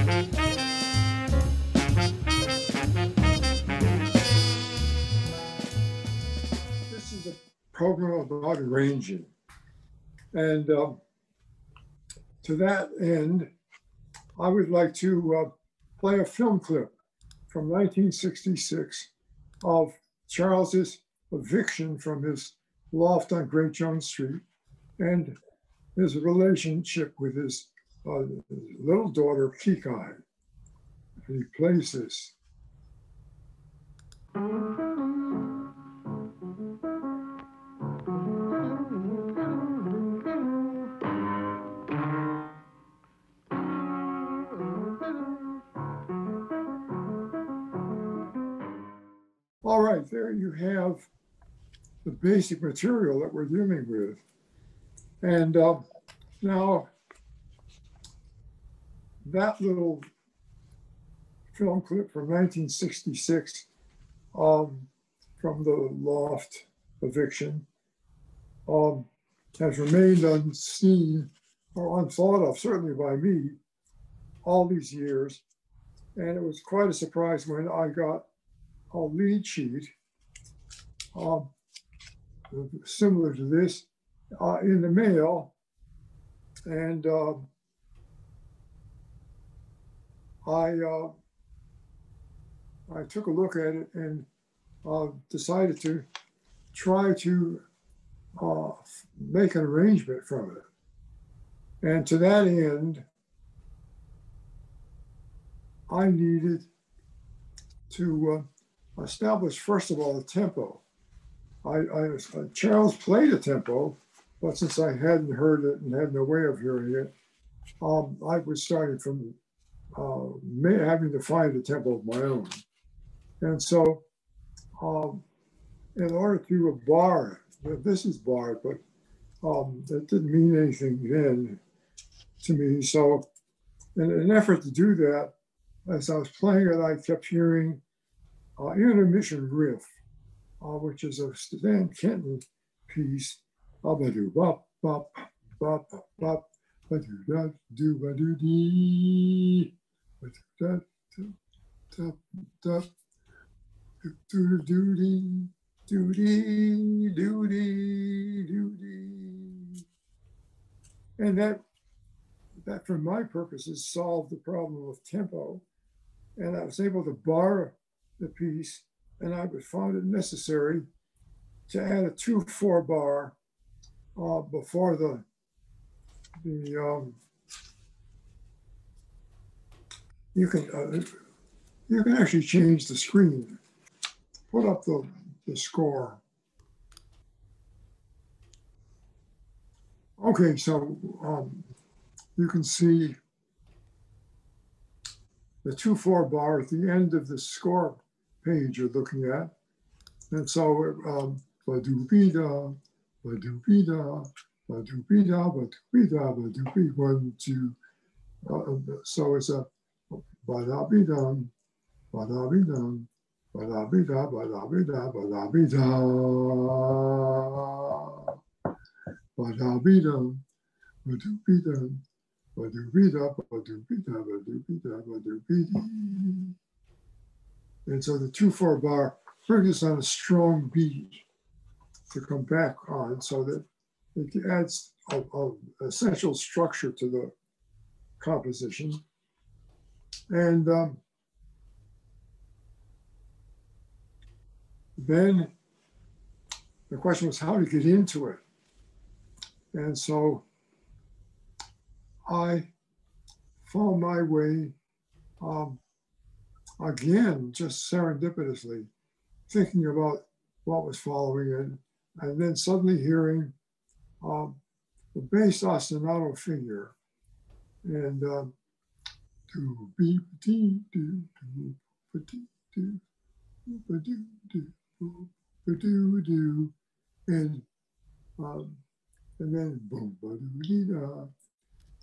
This is a program about arranging. And to that end, I would like to play a film clip from 1966 of Charles's eviction from his loft on Great Jones Street and his relationship with his little daughter, Keki. And he plays this. All right, there you have the basic material that we're dealing with. And now that little film clip from 1966 from the loft eviction has remained unseen or unthought of, certainly by me, all these years. And it was quite a surprise when I got a lead sheet similar to this in the mail, and I took a look at it and decided to try to make an arrangement from it. And to that end, I needed to establish, first of all, the tempo. Charles played a tempo, but since I hadn't heard it and had no way of hearing it, I was starting from having to find a tempo of my own. And so in order to bar it, this is barred, but that didn't mean anything then to me. So in an effort to do that, as I was playing it, I kept hearing Intermission Riff, which is a Stan Kenton piece. Ba-do bop bop bop bop ba-do da do ba-do dee ba-do da da do do dee do dee do dee do dee. And that for my purposes solved the problem of tempo, and I was able to bar the piece, and I found it necessary to add a 2/4 bar before the you can actually change the screen. Put up the score. Okay, so you can see the 2/4 bar at the end of the score page you're looking at. And so ba-do-be-da, ba-do-be-da, ba-do-be-da, ba-do-be-da, ba-do-be, 1, 2. So it's a ba-da-be-dum, ba-da-be-dum, ba-da-be-da, ba-da-be-da, ba-da-be-da, ba-da-be-dum, ba-do-be-dum, ba-do-be-da, ba-do-be-da, ba-do-be-da, ba-do-be-dee. And so the 2/4 bar brings us on a strong beat to come back on, so that it adds a essential structure to the composition. And then the question was how to get into it. And so I found my way again, just serendipitously, thinking about what was following it, and then suddenly hearing the bass ostinato figure, and do beep dee do do ba dee do ba do do ba do do, and then boom ba do dee da,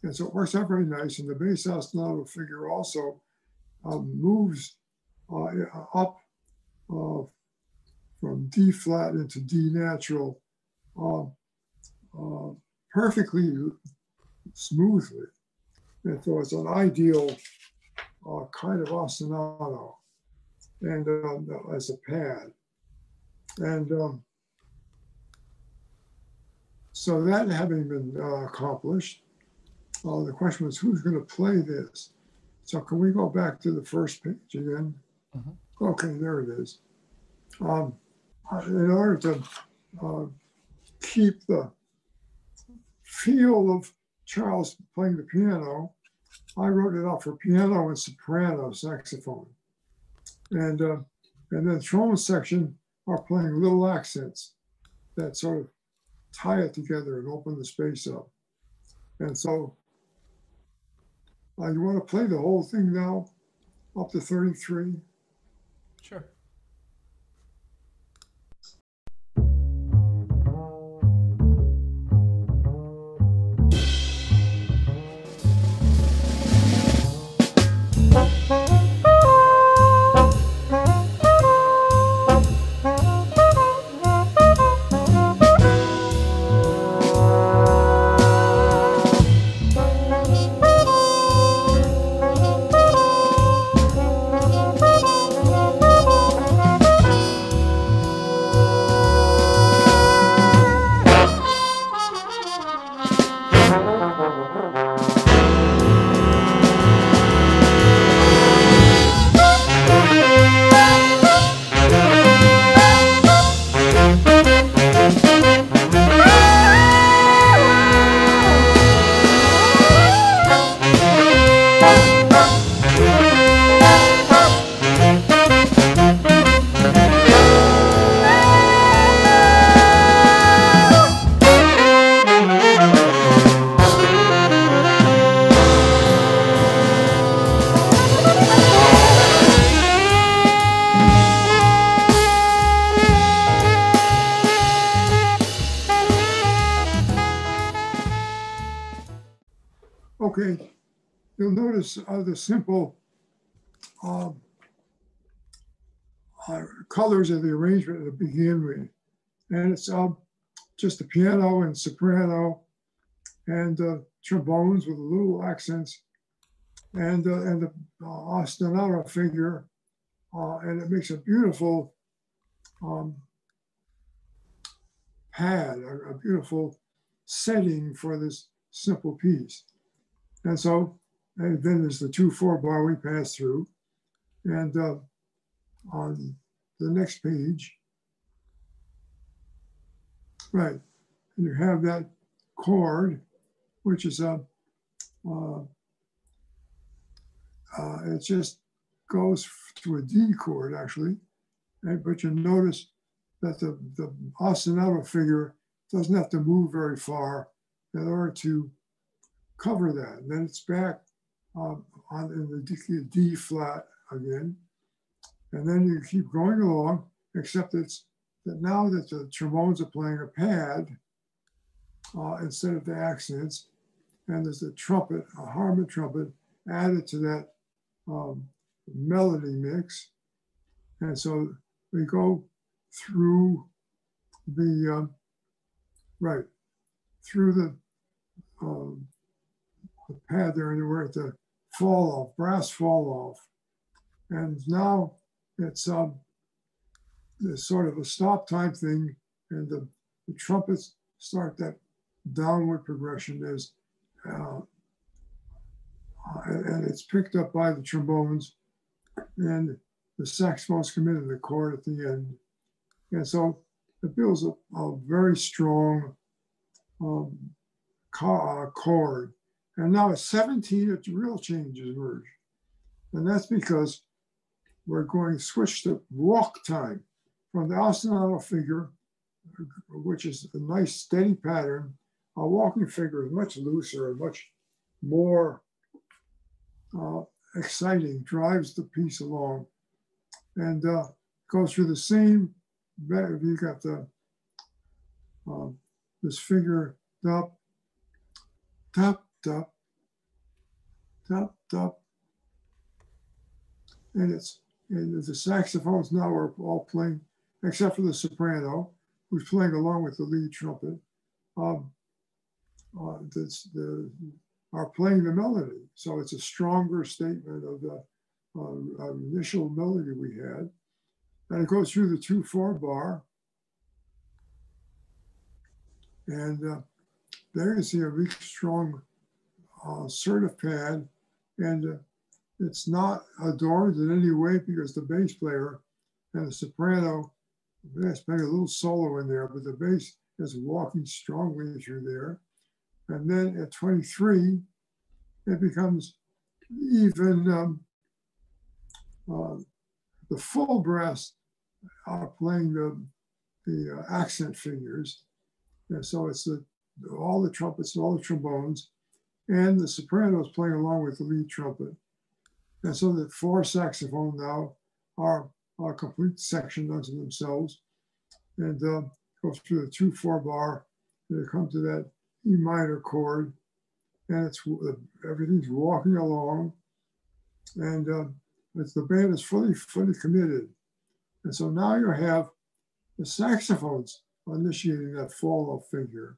and so it works out very nice. And the bass ostinato figure also moves up from D flat into D natural perfectly smoothly. And so it's an ideal kind of ostinato, and as a pad. And so that having been accomplished, the question was, who's going to play this? So can we go back to the first page again? Mm-hmm. Okay, there it is. In order to keep the feel of Charles playing the piano, I wrote it out for piano and soprano saxophone. And then the trombone section are playing little accents that sort of tie it together and open the space up. And so you want to play the whole thing now, up to 33? Sure. Okay, you'll notice the simple colors of the arrangement to begin with. And it's just the piano and soprano and trombones with little accents and the ostinato figure. And it makes a beautiful pad, a beautiful setting for this simple piece. And so, and then there's the 2/4 bar we pass through. And on the next page, right, and you have that chord, which is it just goes to a D chord actually, but you notice that the ostinato figure doesn't have to move very far in order to cover that. And then it's back in the D flat again. And then you keep going along, except that now that the trombones are playing a pad instead of the accents, and there's a trumpet, a harmonic trumpet added to that melody mix. And so we go through the, through the pad there, and we're at the fall off, brass fall off. And now it's sort of a stop time thing, and the trumpets start that downward progression as and it's picked up by the trombones, and the saxophones come into the chord at the end. And so it builds a very strong chord. And now at 17, it's real changes emerge. And that's because we're going to switch to walk time from the ostinato figure, which is a nice steady pattern. A walking figure is much looser and much more exciting, drives the piece along, and goes through the same. You got the this figure up, top, top, top, top, and the saxophones now are all playing, except for the soprano, who's playing along with the lead trumpet. are playing the melody. So it's a stronger statement of the initial melody we had. And it goes through the 2/4 bar. And there you see a really strong assertive pad. And it's not adorned in any way because the bass player and the soprano, that's playing a little solo in there, but the bass is walking strongly through there. And then at 23, it becomes even the full brass are playing the accent figures. And so it's all the trumpets, all the trombones, and the sopranos playing along with the lead trumpet. And so the 4 saxophones now are a complete section unto themselves. And goes through the 2/4 bar, and it comes to that E minor chord, and it's everything's walking along, and the band is fully committed. And so now you have the saxophones initiating that fall-off figure,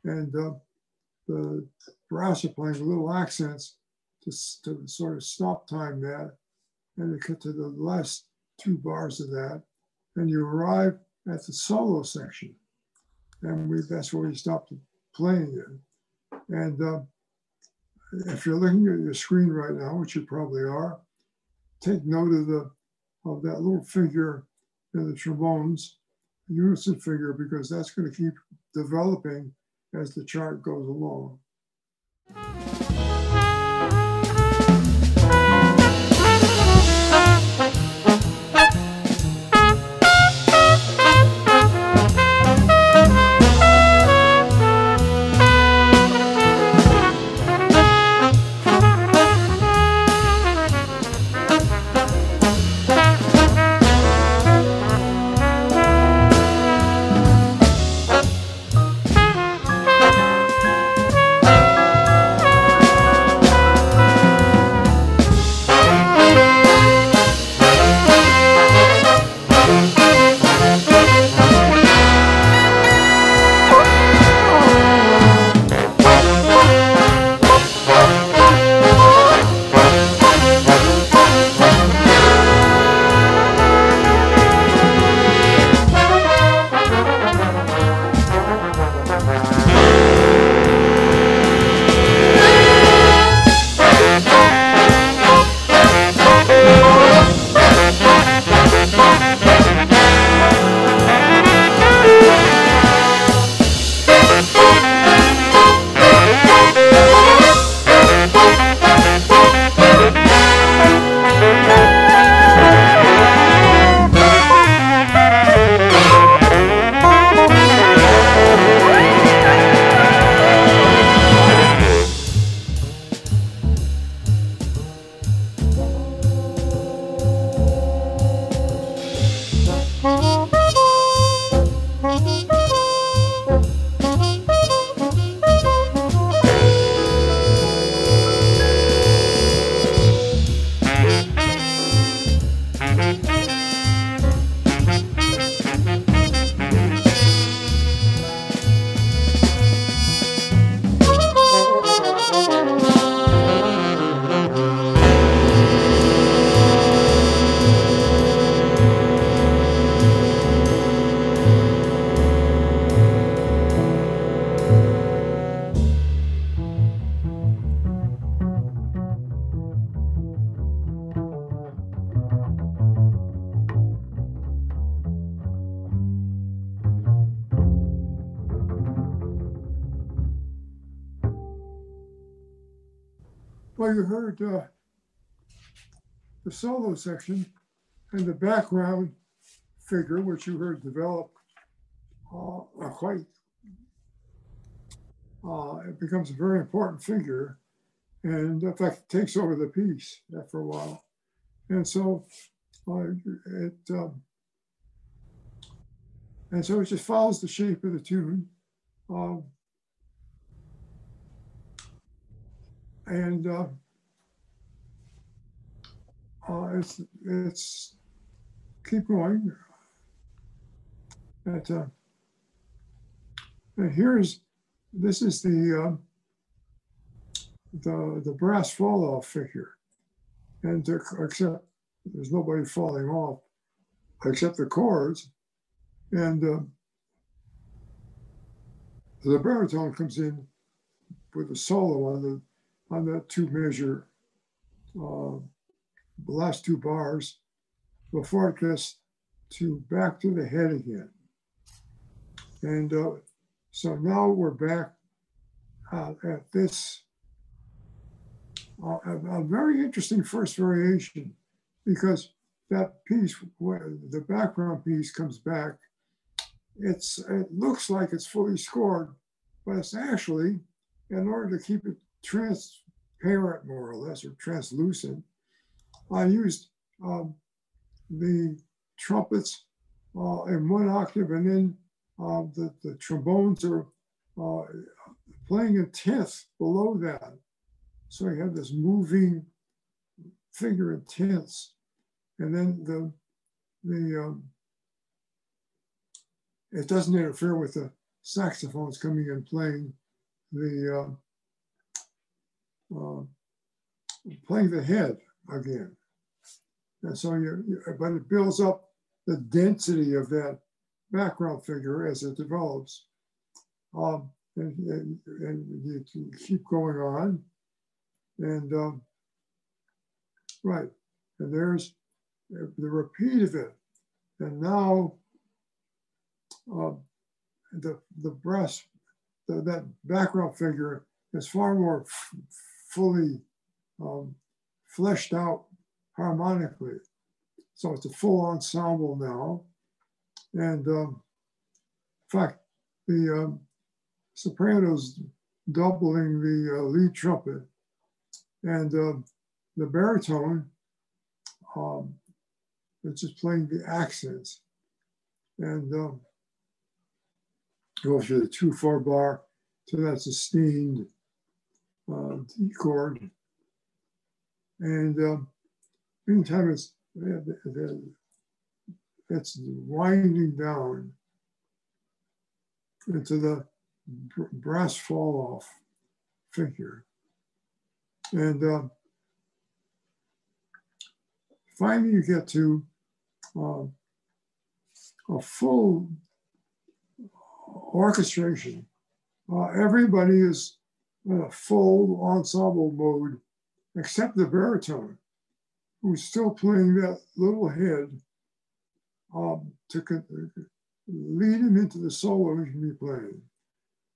and the brass are playing little accents to sort of stop time that, and you get to the last 2 bars of that, and you arrive at the solo section, and that's where we stopped playing it. And if you're looking at your screen right now, which you probably are, take note of that little figure in the trombones, unison figure, because that's going to keep developing as the chart goes along. Well, you heard the solo section and the background figure, which you heard develop it becomes a very important figure, and in fact, it takes over the piece after a while. And so it just follows the shape of the tune. It's keep going. And this is the the brass fall off figure, and except there's nobody falling off except the chords, and the baritone comes in with a solo on that 2-measure, the last 2 bars before it gets back to the head again. And so now we're back at this, a very interesting first variation, because that piece, the background piece comes back, it looks like it's fully scored, but it's actually, in order to keep it transparent more or less, or translucent, I used the trumpets in 1 octave, and then the trombones are playing a 10th below that. So you have this moving figure in 10ths, and then it doesn't interfere with the saxophones coming and playing the head again. And so but it builds up the density of that background figure as it develops. And you can keep going on. And right, and there's the repeat of it. And now the brass, that background figure is far more fully fleshed out harmonically. So it's a full ensemble now. And in fact, the soprano's doubling the lead trumpet, and the baritone is just playing the accents, and goes to the 2/4 bar to that sustained D chord, and meantime it's winding down into the brass fall off figure. And finally you get to a full orchestration. Everybody is in a full ensemble mode, except the baritone, who's still playing that little head to lead him into the solo he can be playing.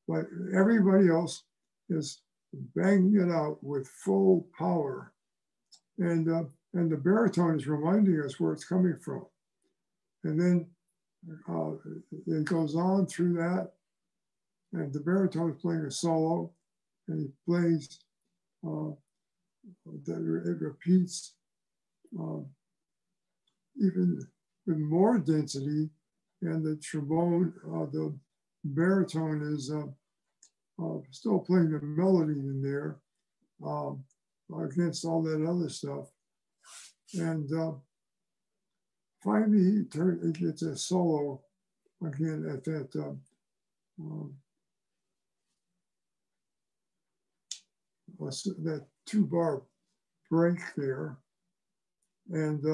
But everybody else is banging it out with full power. And the baritone is reminding us where it's coming from. And then it goes on through that, and the baritone is playing a solo, and he plays, it repeats even with more density, and the trombone, the baritone is still playing the melody in there against all that other stuff. And finally, he gets a solo again at that that 2-bar break there, and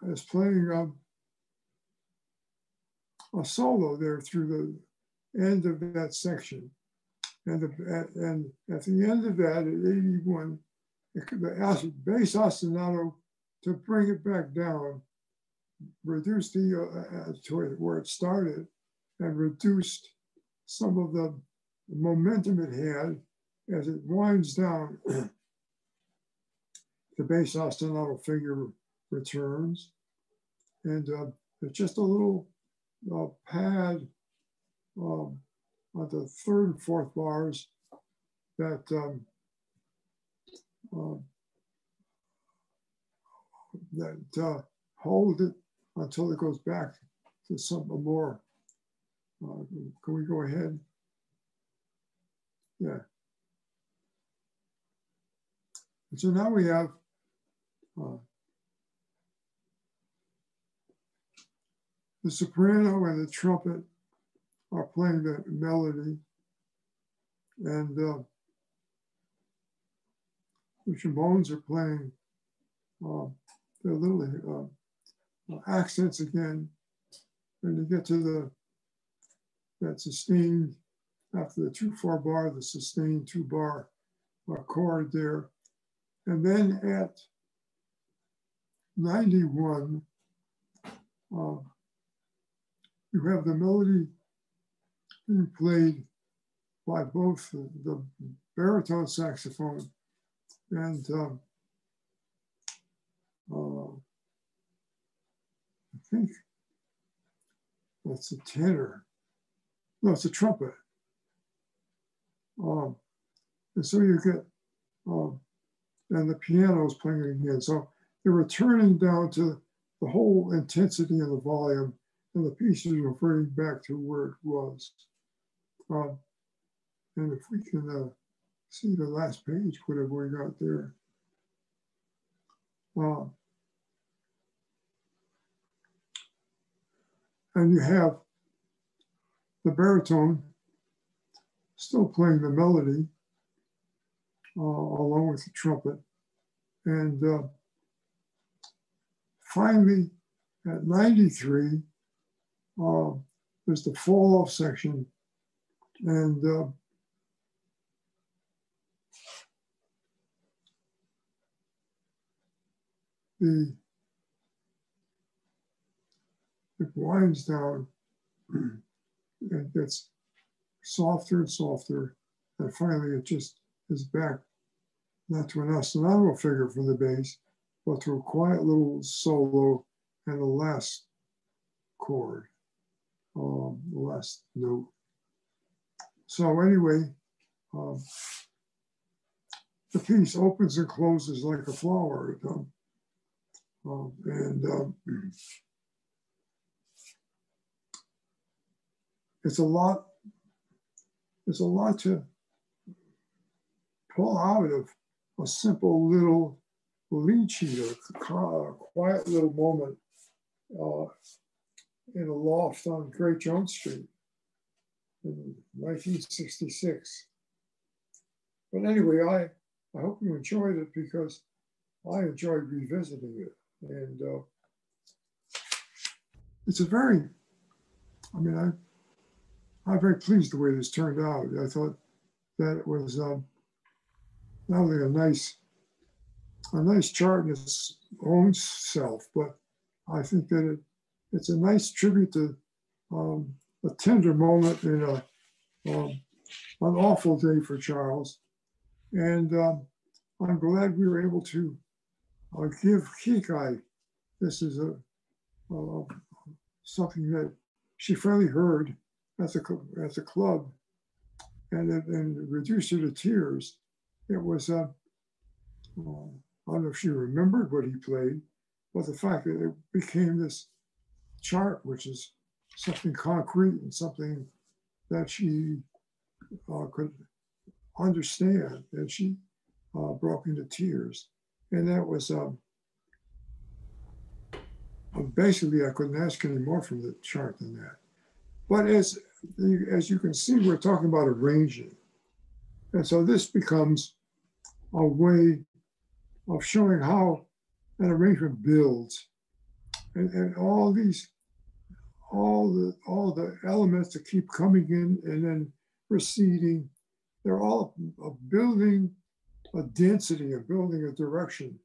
is playing a solo there through the end of that section. And at the end of that, at 81, the bass ostinato, to bring it back down, reduced the to where it started, and reduced some of the momentum it had as it winds down. The bass ostinato figure returns, and it's just a little pad on the 3rd and 4th bars that hold it until it goes back to something more. Can we go ahead? Yeah. And so now we have the soprano and the trumpet are playing the melody, and the trombones are playing the little accents again, and you get to that sustained, after the 2/4 bar, the sustained 2-bar chord there. And then at 91, you have the melody being played by both the baritone saxophone and I think that's a tenor. No, it's a trumpet. And so you get, and the piano is playing again. So they're returning down to the whole intensity of the volume, and the piece is referring back to where it was. And if we can see the last page, what have we got there? And you have the baritone still playing the melody along with the trumpet. And finally, at 93, there's the fall off section. And it winds down and gets softer and softer. And finally, it just is back, not to an ostinato figure from the bass, but to a quiet little solo and the last chord, the last note. So anyway, the piece opens and closes like a flower. It's a lot to pull out of a simple little lead sheet, a quiet little moment in a loft on Great Jones Street in 1966. But anyway, I hope you enjoyed it, because I enjoyed revisiting it. And it's a very, I'm very pleased the way this turned out. I thought that it was not only a nice chart in its own self, but I think that it's a nice tribute to a tender moment in an awful day for Charles. And I'm glad we were able to give Keki, this is something that she finally heard at the club, and it reduced her to tears. It was, I don't know if she remembered what he played, but the fact that it became this chart, which is something concrete and something that she could understand, and she broke into tears. And that was basically, I couldn't ask any more from the chart than that. But as you can see, we're talking about arranging. And so this becomes a way of showing how an arrangement builds. And all the elements that keep coming in and then receding, they're all building a density, of building a direction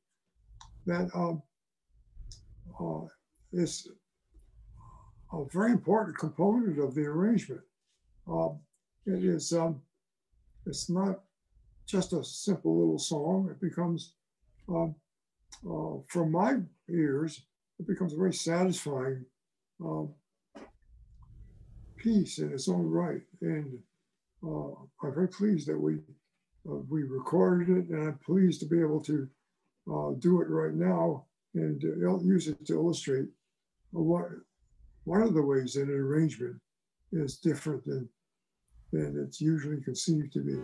that is a very important component of the arrangement. It is, it's not just a simple little song. It becomes, from my ears, it becomes a very satisfying piece in its own right. And I'm very pleased that we recorded it, and I'm pleased to be able to do it right now and use it to illustrate one of the ways that an arrangement is different than it's usually conceived to be.